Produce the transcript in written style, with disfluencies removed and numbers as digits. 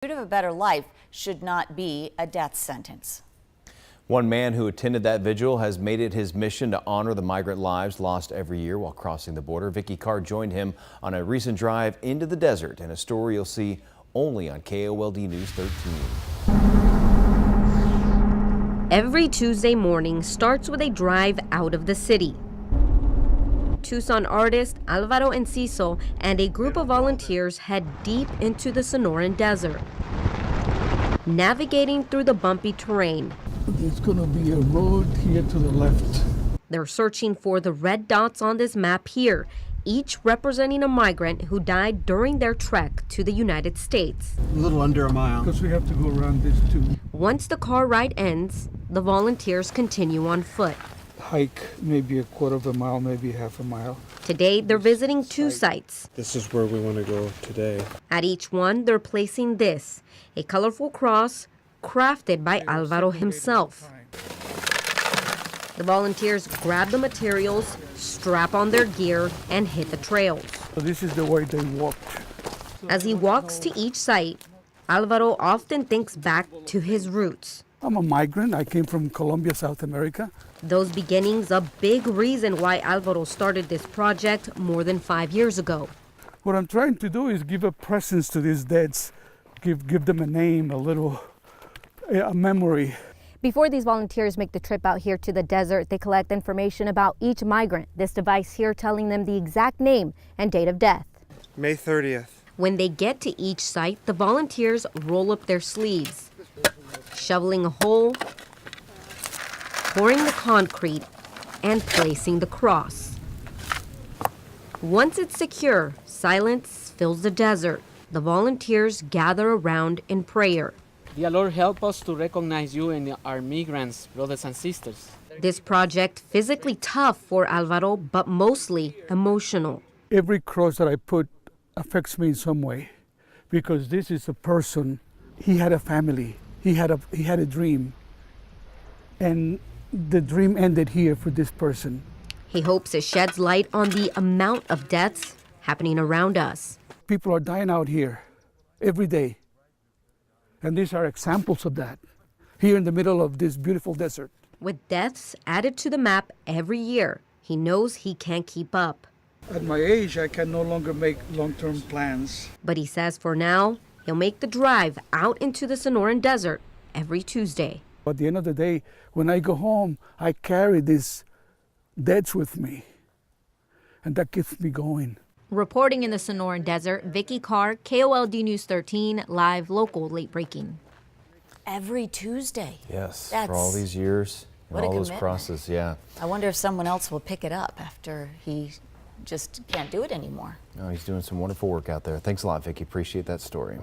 Pursuit of a better life should not be a death sentence. One man who attended that vigil has made it his mission to honor the migrant lives lost every year while crossing the border. Vicky Carr joined him on a recent drive into the desert in a story you'll see only on KOLD News 13. Every Tuesday morning starts with a drive out of the city. Tucson artist Alvaro Enciso and a group of volunteers head deep into the Sonoran Desert, navigating through the bumpy terrain. There's going to be a road here to the left. They're searching for the red dots on this map here, each representing a migrant who died during their trek to the United States. A little under a mile. Because we have to go around this too. Once the car ride ends, the volunteers continue on foot. Hike maybe a quarter of a mile, maybe half a mile. Today, they're visiting two sites. This is where we want to go today. At each one, they're placing this, a colorful cross crafted by Alvaro himself. The volunteers grab the materials, strap on their gear, and hit the trails. So this is the way they walked. As he walks to each site, Alvaro often thinks back to his roots. I'm a migrant. I came from Colombia, South America. Those beginnings, a big reason why Alvaro started this project more than 5 years ago. What I'm trying to do is give a presence to these deads, give them a name, a memory. Before these volunteers make the trip out here to the desert, they collect information about each migrant. This device here telling them the exact name and date of death. May 30th. When they get to each site, the volunteers roll up their sleeves, shoveling a hole, pouring the concrete, and placing the cross. Once it's secure, silence fills the desert. The volunteers gather around in prayer. Dear Lord, help us to recognize you and our migrants, brothers and sisters. This project physically tough for Alvaro, but mostly emotional. Every cross that I put affects me in some way, because this is a person. He had a family. He had a dream, and the dream ended here for this person. He hopes it sheds light on the amount of deaths happening around us. People are dying out here every day. And these are examples of that, here in the middle of this beautiful desert. With deaths added to the map every year, he knows he can't keep up. At my age, I can no longer make long-term plans. But he says for now, he'll make the drive out into the Sonoran Desert every Tuesday. At the end of the day, when I go home, I carry these deaths with me, and that keeps me going. Reporting in the Sonoran Desert, Vicky Carr, KOLD News 13, live, local, late breaking. Every Tuesday. Yes, That's, for all these years and what a all those commitment. crosses, yeah. I wonder if someone else will pick it up after he just can't do it anymore. Oh, he's doing some wonderful work out there. Thanks a lot, Vicky. Appreciate that story.